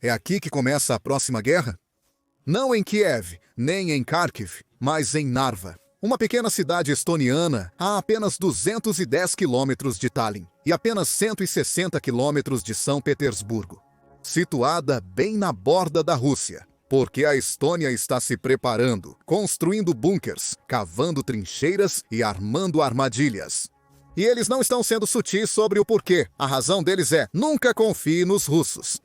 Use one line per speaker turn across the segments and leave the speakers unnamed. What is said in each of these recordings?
É aqui que começa a próxima guerra? Não em Kiev, nem em Kharkiv, mas em Narva, uma pequena cidade estoniana a apenas 210 quilômetros de Tallinn e apenas 160 quilômetros de São Petersburgo. Situada bem na borda da Rússia, porque a Estônia está se preparando, construindo bunkers, cavando trincheiras e armando armadilhas. E eles não estão sendo sutis sobre o porquê. A razão deles é: nunca confie nos russos.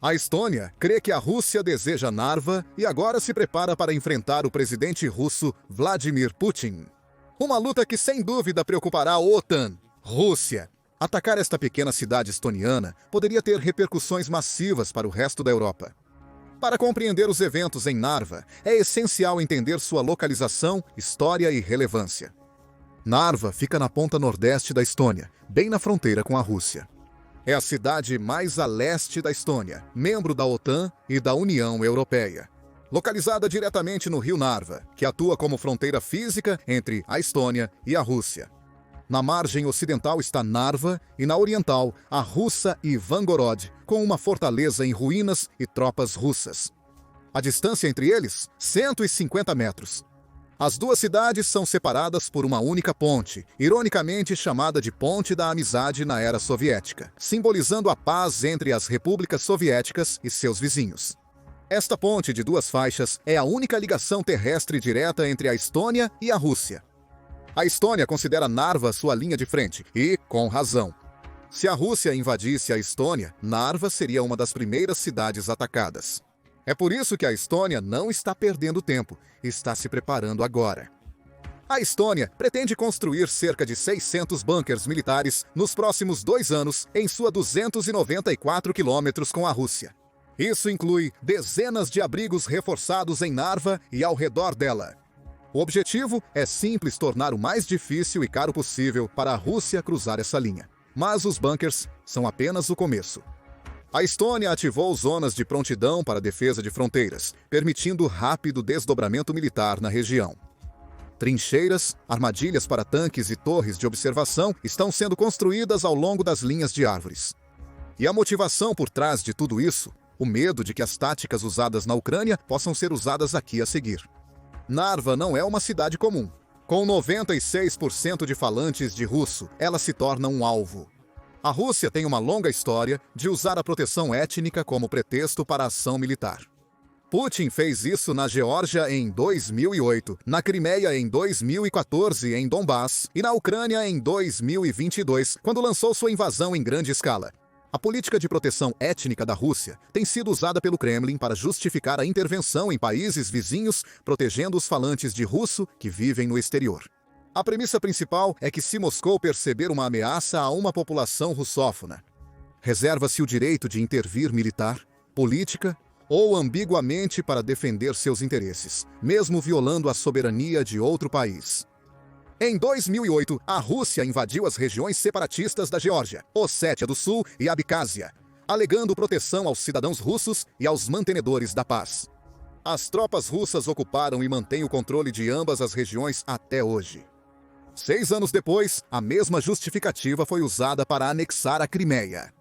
A Estônia crê que a Rússia deseja Narva e agora se prepara para enfrentar o presidente russo Vladimir Putin. Uma luta que sem dúvida preocupará a OTAN. Rússia. Atacar esta pequena cidade estoniana poderia ter repercussões massivas para o resto da Europa. Para compreender os eventos em Narva, é essencial entender sua localização, história e relevância. Narva fica na ponta nordeste da Estônia, bem na fronteira com a Rússia. É a cidade mais a leste da Estônia, membro da OTAN e da União Europeia. Localizada diretamente no rio Narva, que atua como fronteira física entre a Estônia e a Rússia. Na margem ocidental está Narva e na oriental a russa Ivangorod, com uma fortaleza em ruínas e tropas russas. A distância entre eles, 150 metros. As duas cidades são separadas por uma única ponte, ironicamente chamada de Ponte da Amizade na era soviética, simbolizando a paz entre as repúblicas soviéticas e seus vizinhos. Esta ponte de duas faixas é a única ligação terrestre direta entre a Estônia e a Rússia. A Estônia considera Narva sua linha de frente, e com razão. Se a Rússia invadisse a Estônia, Narva seria uma das primeiras cidades atacadas. É por isso que a Estônia não está perdendo tempo, está se preparando agora. A Estônia pretende construir cerca de 600 bunkers militares nos próximos 2 anos em sua 294 quilômetros com a Rússia. Isso inclui dezenas de abrigos reforçados em Narva e ao redor dela. O objetivo é simples: tornar o mais difícil e caro possível para a Rússia cruzar essa linha. Mas os bunkers são apenas o começo. A Estônia ativou zonas de prontidão para a defesa de fronteiras, permitindo rápido desdobramento militar na região. Trincheiras, armadilhas para tanques e torres de observação estão sendo construídas ao longo das linhas de árvores. E a motivação por trás de tudo isso? O medo de que as táticas usadas na Ucrânia possam ser usadas aqui a seguir. Narva não é uma cidade comum. Com 96% de falantes de russo, ela se torna um alvo. A Rússia tem uma longa história de usar a proteção étnica como pretexto para a ação militar. Putin fez isso na Geórgia em 2008, na Crimeia em 2014 em Donbass e na Ucrânia em 2022, quando lançou sua invasão em grande escala. A política de proteção étnica da Rússia tem sido usada pelo Kremlin para justificar a intervenção em países vizinhos, protegendo os falantes de russo que vivem no exterior. A premissa principal é que, se Moscou perceber uma ameaça a uma população russófona, reserva-se o direito de intervir militar, política ou ambiguamente para defender seus interesses, mesmo violando a soberania de outro país. Em 2008, a Rússia invadiu as regiões separatistas da Geórgia, Ossétia do Sul e Abcásia, alegando proteção aos cidadãos russos e aos mantenedores da paz. As tropas russas ocuparam e mantêm o controle de ambas as regiões até hoje. 6 anos depois, a mesma justificativa foi usada para anexar a Crimeia.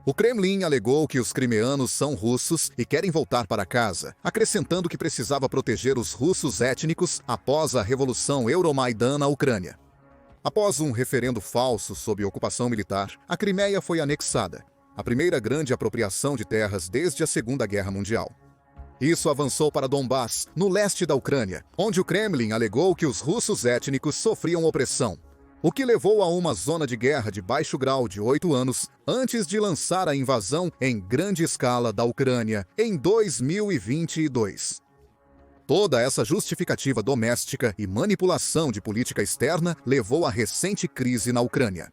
O Kremlin alegou que os crimeanos são russos e querem voltar para casa, acrescentando que precisava proteger os russos étnicos após a Revolução Euromaidan na Ucrânia. Após um referendo falso sob ocupação militar, a Crimeia foi anexada, a primeira grande apropriação de terras desde a Segunda Guerra Mundial. Isso avançou para Donbass, no leste da Ucrânia, onde o Kremlin alegou que os russos étnicos sofriam opressão, o que levou a uma zona de guerra de baixo grau de 8 anos, antes de lançar a invasão em grande escala da Ucrânia em 2022. Toda essa justificativa doméstica e manipulação de política externa levou à recente crise na Ucrânia.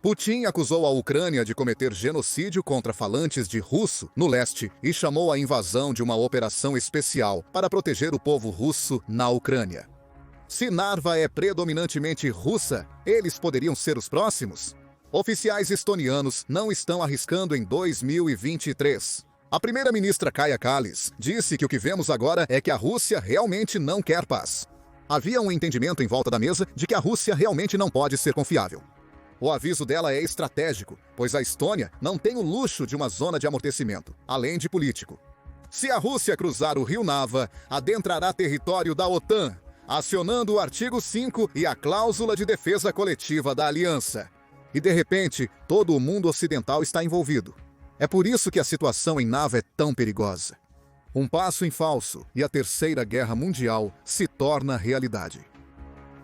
Putin acusou a Ucrânia de cometer genocídio contra falantes de russo no leste e chamou a invasão de uma operação especial para proteger o povo russo na Ucrânia. Se Narva é predominantemente russa, eles poderiam ser os próximos? Oficiais estonianos não estão arriscando em 2023. A primeira-ministra Kaja Kallas disse que o que vemos agora é que a Rússia realmente não quer paz. Havia um entendimento em volta da mesa de que a Rússia realmente não pode ser confiável. O aviso dela é estratégico, pois a Estônia não tem o luxo de uma zona de amortecimento, além de político. Se a Rússia cruzar o rio Nava, adentrará território da OTAN, acionando o artigo 5 e a cláusula de defesa coletiva da aliança. E de repente, todo o mundo ocidental está envolvido. É por isso que a situação em Nava é tão perigosa. Um passo em falso e a Terceira Guerra Mundial se torna realidade.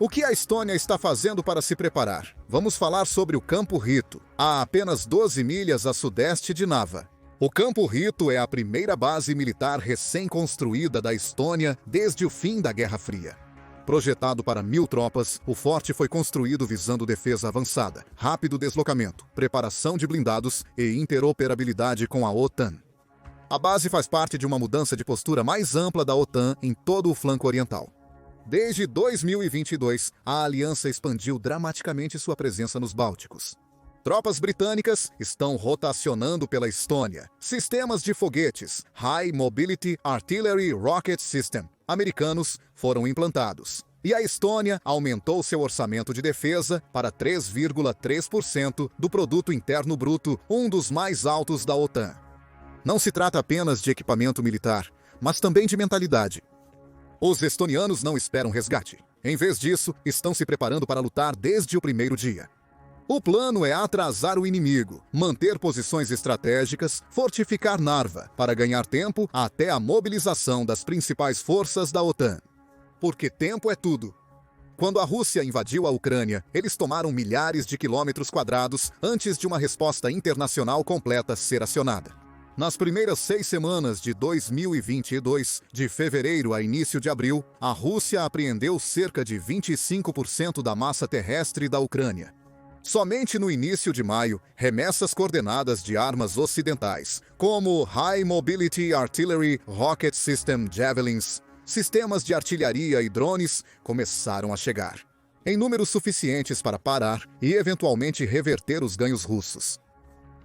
O que a Estônia está fazendo para se preparar? Vamos falar sobre o Campo Rito, a apenas 12 milhas a sudeste de Nava. O Campo Rito é a primeira base militar recém-construída da Estônia desde o fim da Guerra Fria. Projetado para 1.000 tropas, o forte foi construído visando defesa avançada, rápido deslocamento, preparação de blindados e interoperabilidade com a OTAN. A base faz parte de uma mudança de postura mais ampla da OTAN em todo o flanco oriental. Desde 2022, a aliança expandiu dramaticamente sua presença nos Bálticos. Tropas britânicas estão rotacionando pela Estônia. Sistemas de foguetes, High Mobility Artillery Rocket System, americanos, foram implantados. E a Estônia aumentou seu orçamento de defesa para 3,3% do produto interno bruto, um dos mais altos da OTAN. Não se trata apenas de equipamento militar, mas também de mentalidade. Os estonianos não esperam resgate. Em vez disso, estão se preparando para lutar desde o primeiro dia. O plano é atrasar o inimigo, manter posições estratégicas, fortificar Narva, para ganhar tempo até a mobilização das principais forças da OTAN. Porque tempo é tudo. Quando a Rússia invadiu a Ucrânia, eles tomaram milhares de quilômetros quadrados antes de uma resposta internacional completa ser acionada. Nas primeiras 6 semanas de 2022, de fevereiro a início de abril, a Rússia apreendeu cerca de 25% da massa terrestre da Ucrânia. Somente no início de maio, remessas coordenadas de armas ocidentais, como High Mobility Artillery Rocket System Javelins, sistemas de artilharia e drones, começaram a chegar, em números suficientes para parar e eventualmente reverter os ganhos russos.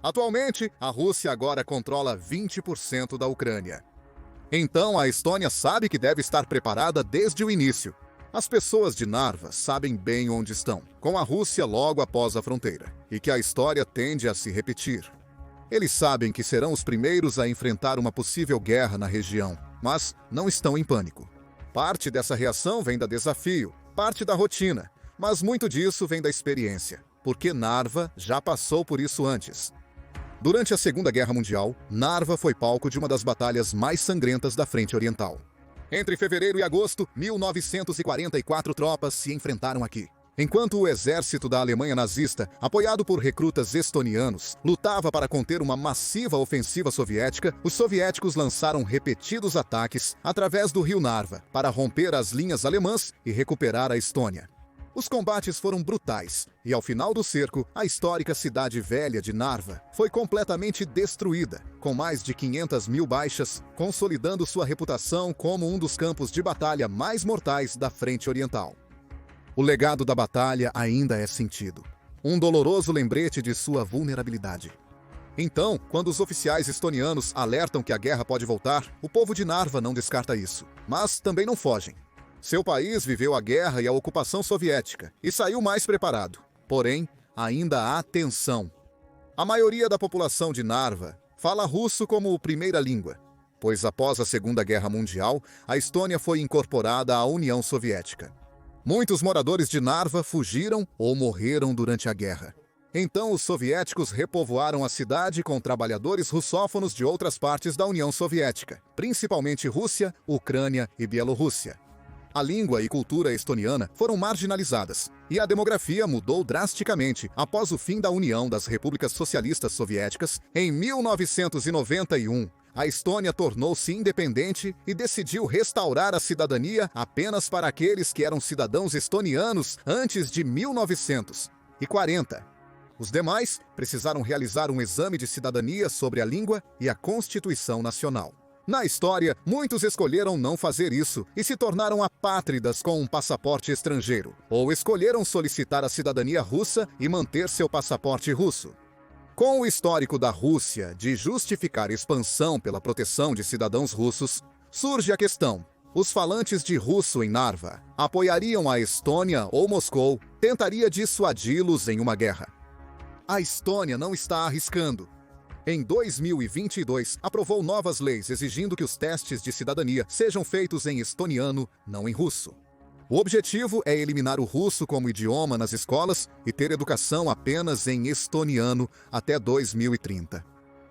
Atualmente, a Rússia agora controla 20% da Ucrânia. Então, a Estônia sabe que deve estar preparada desde o início. As pessoas de Narva sabem bem onde estão, com a Rússia logo após a fronteira, e que a história tende a se repetir. Eles sabem que serão os primeiros a enfrentar uma possível guerra na região, mas não estão em pânico. Parte dessa reação vem do desafio, parte da rotina, mas muito disso vem da experiência, porque Narva já passou por isso antes. Durante a Segunda Guerra Mundial, Narva foi palco de uma das batalhas mais sangrentas da Frente Oriental. Entre fevereiro e agosto, 1944 tropas se enfrentaram aqui. Enquanto o exército da Alemanha nazista, apoiado por recrutas estonianos, lutava para conter uma massiva ofensiva soviética, os soviéticos lançaram repetidos ataques através do rio Narva para romper as linhas alemãs e recuperar a Estônia. Os combates foram brutais, e ao final do cerco, a histórica cidade velha de Narva foi completamente destruída, com mais de 500 mil baixas, consolidando sua reputação como um dos campos de batalha mais mortais da Frente Oriental. O legado da batalha ainda é sentido, um doloroso lembrete de sua vulnerabilidade. Então, quando os oficiais estonianos alertam que a guerra pode voltar, o povo de Narva não descarta isso, mas também não fogem. Seu país viveu a guerra e a ocupação soviética e saiu mais preparado. Porém, ainda há tensão. A maioria da população de Narva fala russo como primeira língua, pois após a Segunda Guerra Mundial, a Estônia foi incorporada à União Soviética. Muitos moradores de Narva fugiram ou morreram durante a guerra. Então, os soviéticos repovoaram a cidade com trabalhadores russófonos de outras partes da União Soviética, principalmente Rússia, Ucrânia e Bielorrússia. A língua e cultura estoniana foram marginalizadas, e a demografia mudou drasticamente após o fim da União das Repúblicas Socialistas Soviéticas em 1991. A Estônia tornou-se independente e decidiu restaurar a cidadania apenas para aqueles que eram cidadãos estonianos antes de 1940. Os demais precisaram realizar um exame de cidadania sobre a língua e a Constituição Nacional. Na história, muitos escolheram não fazer isso e se tornaram apátridas com um passaporte estrangeiro, ou escolheram solicitar a cidadania russa e manter seu passaporte russo. Com o histórico da Rússia de justificar expansão pela proteção de cidadãos russos, surge a questão: os falantes de russo em Narva apoiariam a Estônia ou Moscou tentaria dissuadi-los em uma guerra? A Estônia não está arriscando. Em 2022, aprovou novas leis exigindo que os testes de cidadania sejam feitos em estoniano, não em russo. O objetivo é eliminar o russo como idioma nas escolas e ter educação apenas em estoniano até 2030.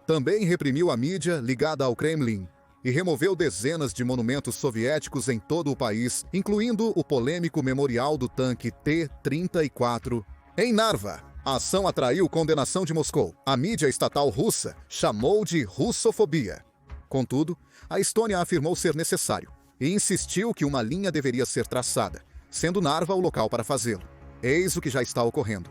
Também reprimiu a mídia ligada ao Kremlin e removeu dezenas de monumentos soviéticos em todo o país, incluindo o polêmico memorial do tanque T-34 em Narva. A ação atraiu condenação de Moscou. A mídia estatal russa chamou de russofobia. Contudo, a Estônia afirmou ser necessário e insistiu que uma linha deveria ser traçada, sendo Narva o local para fazê-lo. Eis o que já está ocorrendo.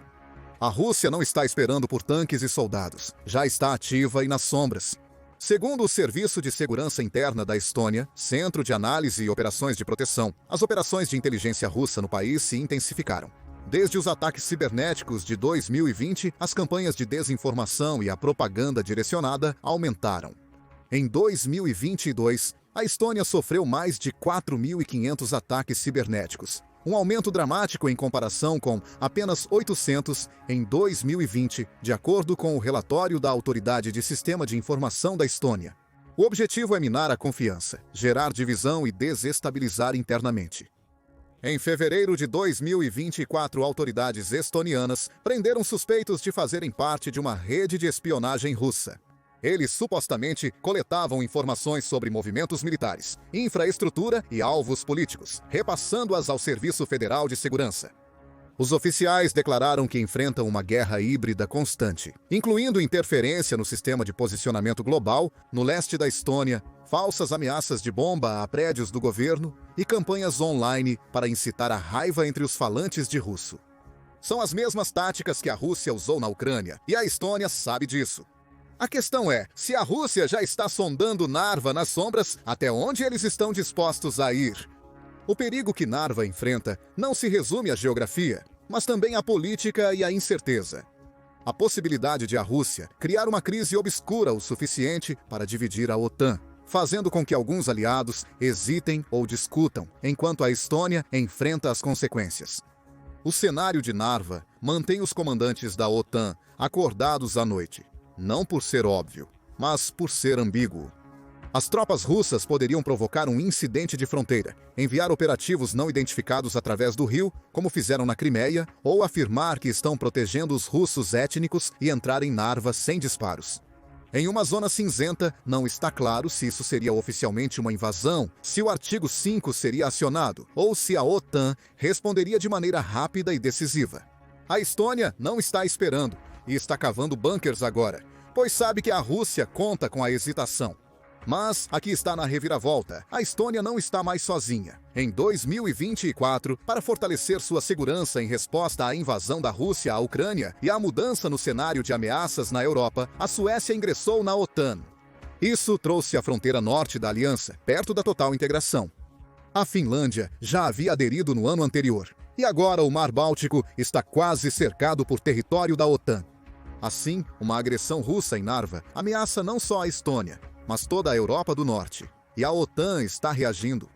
A Rússia não está esperando por tanques e soldados. Já está ativa e nas sombras. Segundo o Serviço de Segurança Interna da Estônia, Centro de Análise e Operações de Proteção, as operações de inteligência russa no país se intensificaram. Desde os ataques cibernéticos de 2020, as campanhas de desinformação e a propaganda direcionada aumentaram. Em 2022, a Estônia sofreu mais de 4.500 ataques cibernéticos, um aumento dramático em comparação com apenas 800 em 2020, de acordo com o relatório da Autoridade de Sistema de Informação da Estônia. O objetivo é minar a confiança, gerar divisão e desestabilizar internamente. Em fevereiro de 2024, autoridades estonianas prenderam suspeitos de fazerem parte de uma rede de espionagem russa. Eles supostamente coletavam informações sobre movimentos militares, infraestrutura e alvos políticos, repassando-as ao Serviço Federal de Segurança. Os oficiais declararam que enfrentam uma guerra híbrida constante, incluindo interferência no sistema de posicionamento global, no leste da Estônia, falsas ameaças de bomba a prédios do governo e campanhas online para incitar a raiva entre os falantes de russo. São as mesmas táticas que a Rússia usou na Ucrânia, e a Estônia sabe disso. A questão é, se a Rússia já está sondando Narva nas sombras, até onde eles estão dispostos a ir? O perigo que Narva enfrenta não se resume à geografia, mas também à política e à incerteza. A possibilidade de a Rússia criar uma crise obscura o suficiente para dividir a OTAN, fazendo com que alguns aliados hesitem ou discutam, enquanto a Estônia enfrenta as consequências. O cenário de Narva mantém os comandantes da OTAN acordados à noite, não por ser óbvio, mas por ser ambíguo. As tropas russas poderiam provocar um incidente de fronteira, enviar operativos não identificados através do rio, como fizeram na Crimeia, ou afirmar que estão protegendo os russos étnicos e entrar em Narva sem disparos. Em uma zona cinzenta, não está claro se isso seria oficialmente uma invasão, se o artigo 5 seria acionado, ou se a OTAN responderia de maneira rápida e decisiva. A Estônia não está esperando e está cavando bunkers agora, pois sabe que a Rússia conta com a hesitação. Mas aqui está na reviravolta. A Estônia não está mais sozinha. Em 2024, para fortalecer sua segurança em resposta à invasão da Rússia à Ucrânia e à mudança no cenário de ameaças na Europa, a Suécia ingressou na OTAN. Isso trouxe a fronteira norte da aliança, perto da total integração. A Finlândia já havia aderido no ano anterior, e agora o Mar Báltico está quase cercado por território da OTAN. Assim, uma agressão russa em Narva ameaça não só a Estônia, mas toda a Europa do Norte, e a OTAN está reagindo.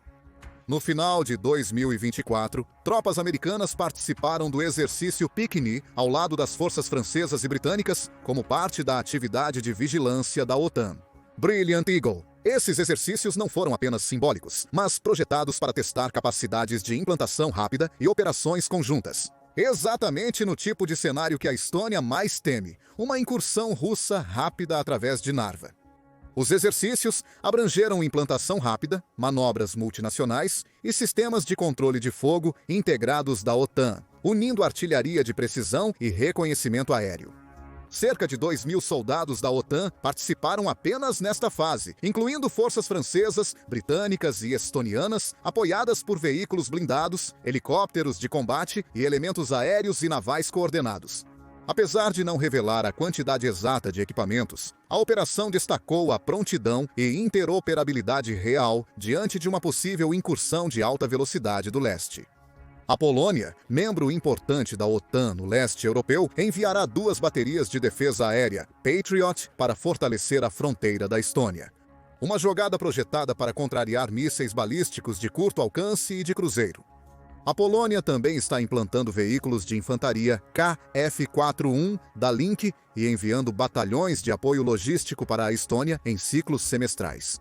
No final de 2024, tropas americanas participaram do exercício Pique-Nique ao lado das forças francesas e britânicas como parte da atividade de vigilância da OTAN. Brilliant Eagle. Esses exercícios não foram apenas simbólicos, mas projetados para testar capacidades de implantação rápida e operações conjuntas. Exatamente no tipo de cenário que a Estônia mais teme, uma incursão russa rápida através de Narva. Os exercícios abrangeram implantação rápida, manobras multinacionais e sistemas de controle de fogo integrados da OTAN, unindo artilharia de precisão e reconhecimento aéreo. Cerca de 2.000 soldados da OTAN participaram apenas nesta fase, incluindo forças francesas, britânicas e estonianas, apoiadas por veículos blindados, helicópteros de combate e elementos aéreos e navais coordenados. Apesar de não revelar a quantidade exata de equipamentos, a operação destacou a prontidão e interoperabilidade real diante de uma possível incursão de alta velocidade do leste. A Polônia, membro importante da OTAN no leste europeu, enviará 2 baterias de defesa aérea Patriot para fortalecer a fronteira da Estônia. Uma jogada projetada para contrariar mísseis balísticos de curto alcance e de cruzeiro. A Polônia também está implantando veículos de infantaria KF-41 da Link e enviando batalhões de apoio logístico para a Estônia em ciclos semestrais.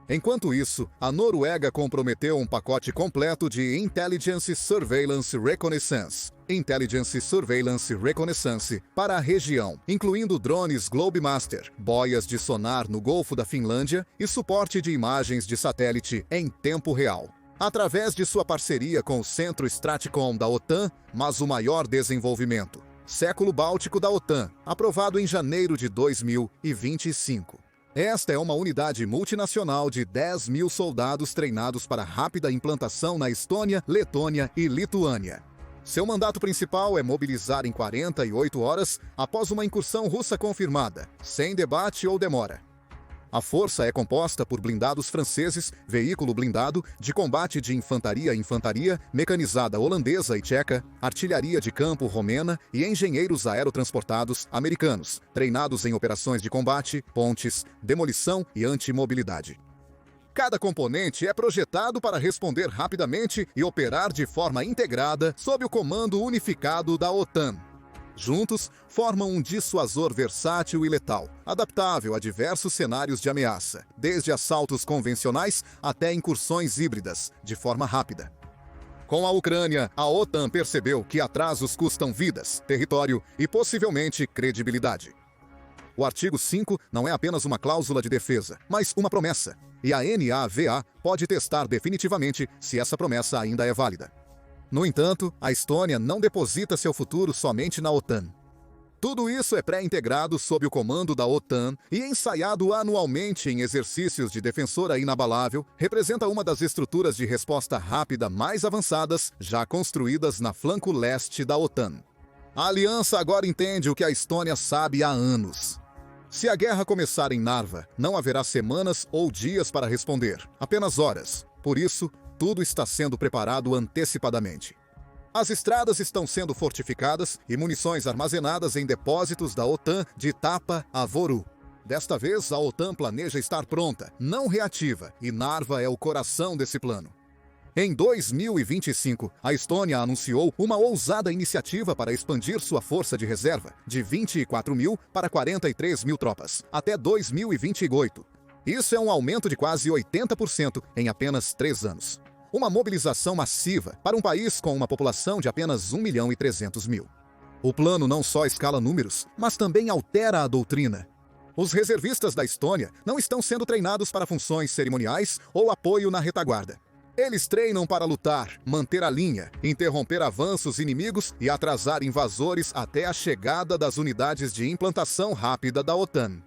Enquanto isso, a Noruega comprometeu um pacote completo de Intelligence Surveillance Reconnaissance para a região, incluindo drones Globemaster, boias de sonar no Golfo da Finlândia e suporte de imagens de satélite em tempo real. Através de sua parceria com o Centro Stratcom da OTAN, mas o maior desenvolvimento, Século Báltico da OTAN, aprovado em janeiro de 2025. Esta é uma unidade multinacional de 10.000 soldados treinados para rápida implantação na Estônia, Letônia e Lituânia. Seu mandato principal é mobilizar em 48 horas após uma incursão russa confirmada, sem debate ou demora. A força é composta por blindados franceses, veículo blindado, de combate de infantaria mecanizada holandesa e tcheca, artilharia de campo romena e engenheiros aerotransportados americanos, treinados em operações de combate, pontes, demolição e antimobilidade. Cada componente é projetado para responder rapidamente e operar de forma integrada sob o comando unificado da OTAN. Juntos, formam um dissuasor versátil e letal, adaptável a diversos cenários de ameaça, desde assaltos convencionais até incursões híbridas, de forma rápida. Com a Ucrânia, a OTAN percebeu que atrasos custam vidas, território e possivelmente credibilidade. O artigo 5 não é apenas uma cláusula de defesa, mas uma promessa, e a NAVA pode testar definitivamente se essa promessa ainda é válida. No entanto, a Estônia não deposita seu futuro somente na OTAN. Tudo isso é pré-integrado sob o comando da OTAN e ensaiado anualmente em exercícios de defensora inabalável, representa uma das estruturas de resposta rápida mais avançadas já construídas na flanco leste da OTAN. A aliança agora entende o que a Estônia sabe há anos. Se a guerra começar em Narva, não haverá semanas ou dias para responder, apenas horas. Por isso, tudo está sendo preparado antecipadamente. As estradas estão sendo fortificadas e munições armazenadas em depósitos da OTAN de Tapa a Voru. Desta vez, a OTAN planeja estar pronta, não reativa, e Narva é o coração desse plano. Em 2025, a Estônia anunciou uma ousada iniciativa para expandir sua força de reserva, de 24.000 para 43.000 tropas, até 2028. Isso é um aumento de quase 80% em apenas 3 anos. Uma mobilização massiva para um país com uma população de apenas 1.300.000. O plano não só escala números, mas também altera a doutrina. Os reservistas da Estônia não estão sendo treinados para funções cerimoniais ou apoio na retaguarda. Eles treinam para lutar, manter a linha, interromper avanços inimigos e atrasar invasores até a chegada das unidades de implantação rápida da OTAN.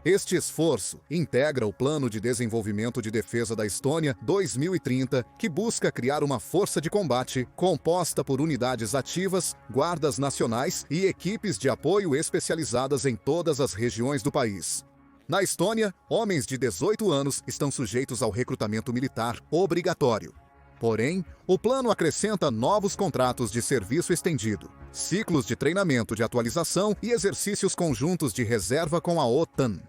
Este esforço integra o Plano de Desenvolvimento de Defesa da Estônia 2030, que busca criar uma força de combate composta por unidades ativas, guardas nacionais e equipes de apoio especializadas em todas as regiões do país. Na Estônia, homens de 18 anos estão sujeitos ao recrutamento militar obrigatório. Porém, o plano acrescenta novos contratos de serviço estendido, ciclos de treinamento de atualização e exercícios conjuntos de reserva com a OTAN.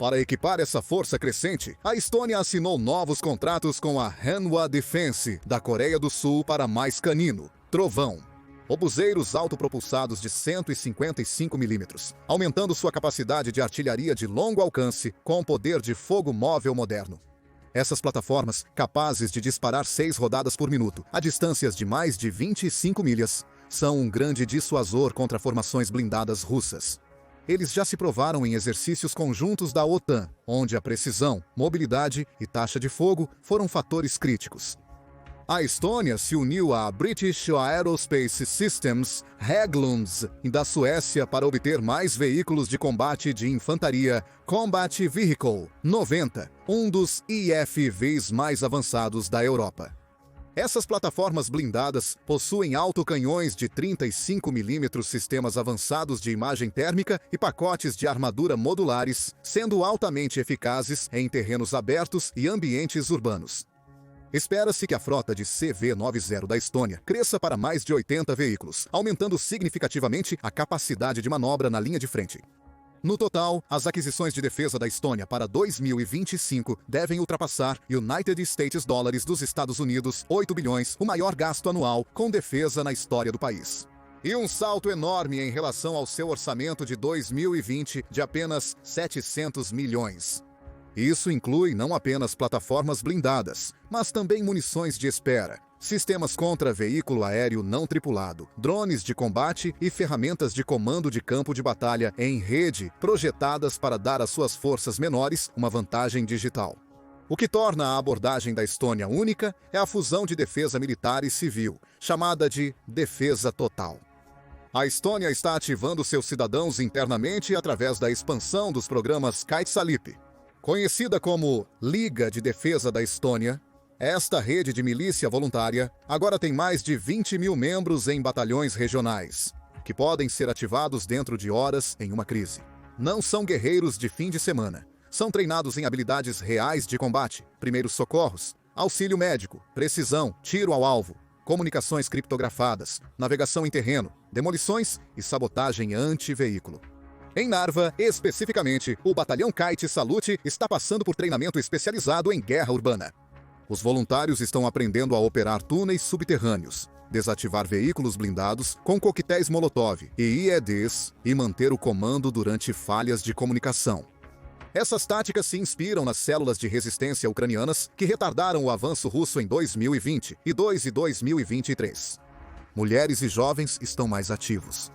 Para equipar essa força crescente, a Estônia assinou novos contratos com a Hanwha Defense, da Coreia do Sul, para mais canino, Trovão, obuseiros autopropulsados de 155 mm, aumentando sua capacidade de artilharia de longo alcance com poder de fogo móvel moderno. Essas plataformas, capazes de disparar 6 rodadas por minuto, a distâncias de mais de 25 milhas, são um grande dissuasor contra formações blindadas russas. Eles já se provaram em exercícios conjuntos da OTAN, onde a precisão, mobilidade e taxa de fogo foram fatores críticos. A Estônia se uniu à British Aerospace Systems, Hägglunds, da Suécia para obter mais veículos de combate de infantaria Combat Vehicle 90, um dos IFVs mais avançados da Europa. Essas plataformas blindadas possuem autocanhões de 35 mm, sistemas avançados de imagem térmica e pacotes de armadura modulares, sendo altamente eficazes em terrenos abertos e ambientes urbanos. Espera-se que a frota de CV-90 da Estônia cresça para mais de 80 veículos, aumentando significativamente a capacidade de manobra na linha de frente. No total, as aquisições de defesa da Estônia para 2025 devem ultrapassar United States Dólares dos Estados Unidos, 8 bilhões, o maior gasto anual com defesa na história do país. E um salto enorme em relação ao seu orçamento de 2020 de apenas 700 milhões. Isso inclui não apenas plataformas blindadas, mas também munições de espera, sistemas contra veículo aéreo não tripulado, drones de combate e ferramentas de comando de campo de batalha em rede projetadas para dar às suas forças menores uma vantagem digital. O que torna a abordagem da Estônia única é a fusão de defesa militar e civil, chamada de defesa total. A Estônia está ativando seus cidadãos internamente através da expansão dos programas Kaitsalip. Conhecida como Liga de Defesa da Estônia, esta rede de milícia voluntária agora tem mais de 20 mil membros em batalhões regionais, que podem ser ativados dentro de horas em uma crise. Não são guerreiros de fim de semana. São treinados em habilidades reais de combate, primeiros socorros, auxílio médico, precisão, tiro ao alvo, comunicações criptografadas, navegação em terreno, demolições e sabotagem anti-veículo. Em Narva, especificamente, o batalhão Kait Salute está passando por treinamento especializado em guerra urbana. Os voluntários estão aprendendo a operar túneis subterrâneos, desativar veículos blindados com coquetéis Molotov e IEDs e manter o comando durante falhas de comunicação. Essas táticas se inspiram nas células de resistência ucranianas que retardaram o avanço russo em 2022 e 2023. Mulheres e jovens estão mais ativos.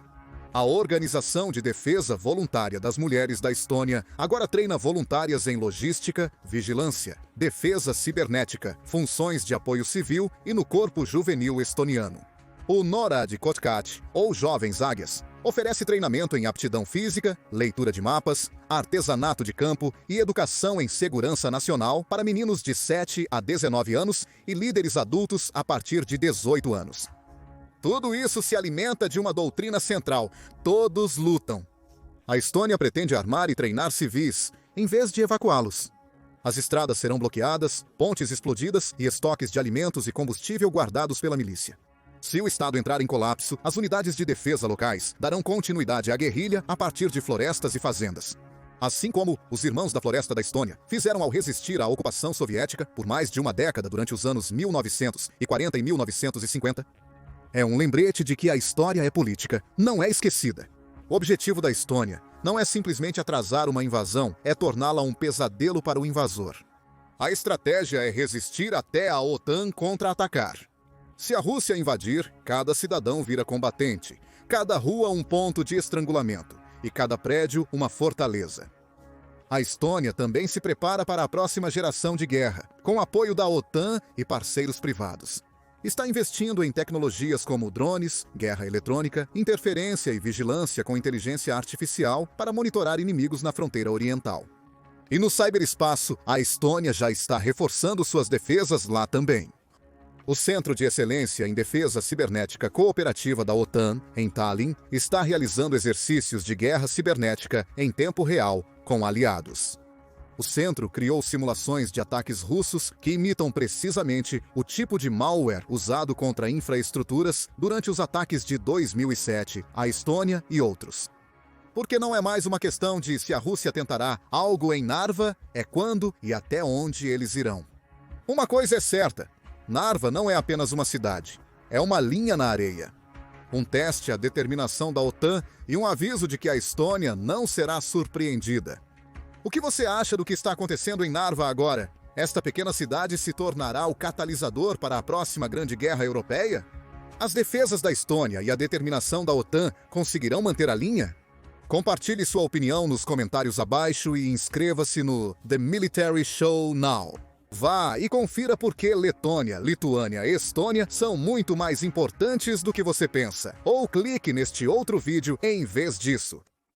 A Organização de Defesa Voluntária das Mulheres da Estônia agora treina voluntárias em logística, vigilância, defesa cibernética, funções de apoio civil e no Corpo Juvenil Estoniano. O NORAD Kotkat, ou Jovens Águias, oferece treinamento em aptidão física, leitura de mapas, artesanato de campo e educação em segurança nacional para meninos de 7 a 19 anos e líderes adultos a partir de 18 anos. Tudo isso se alimenta de uma doutrina central: todos lutam. A Estônia pretende armar e treinar civis, em vez de evacuá-los. As estradas serão bloqueadas, pontes explodidas e estoques de alimentos e combustível guardados pela milícia. Se o Estado entrar em colapso, as unidades de defesa locais darão continuidade à guerrilha a partir de florestas e fazendas. Assim como os Irmãos da Floresta da Estônia fizeram ao resistir à ocupação soviética por mais de uma década durante os anos 1940 e 1950, é um lembrete de que a história é política, não é esquecida. O objetivo da Estônia não é simplesmente atrasar uma invasão, é torná-la um pesadelo para o invasor. A estratégia é resistir até a OTAN contra-atacar. Se a Rússia invadir, cada cidadão vira combatente, cada rua um ponto de estrangulamento e cada prédio uma fortaleza. A Estônia também se prepara para a próxima geração de guerra, com apoio da OTAN e parceiros privados. Está investindo em tecnologias como drones, guerra eletrônica, interferência e vigilância com inteligência artificial para monitorar inimigos na fronteira oriental. E no ciberespaço, a Estônia já está reforçando suas defesas lá também. O Centro de Excelência em Defesa Cibernética Cooperativa da OTAN, em Tallinn, está realizando exercícios de guerra cibernética em tempo real com aliados. O centro criou simulações de ataques russos que imitam precisamente o tipo de malware usado contra infraestruturas durante os ataques de 2007, à Estônia e outros. Porque não é mais uma questão de se a Rússia tentará algo em Narva, é quando e até onde eles irão. Uma coisa é certa: Narva não é apenas uma cidade, é uma linha na areia. Um teste à determinação da OTAN e um aviso de que a Estônia não será surpreendida. O que você acha do que está acontecendo em Narva agora? Esta pequena cidade se tornará o catalisador para a próxima grande guerra europeia? As defesas da Estônia e a determinação da OTAN conseguirão manter a linha? Compartilhe sua opinião nos comentários abaixo e inscreva-se no The Military Show Now. Vá e confira por que Letônia, Lituânia e Estônia são muito mais importantes do que você pensa. Ou clique neste outro vídeo em vez disso.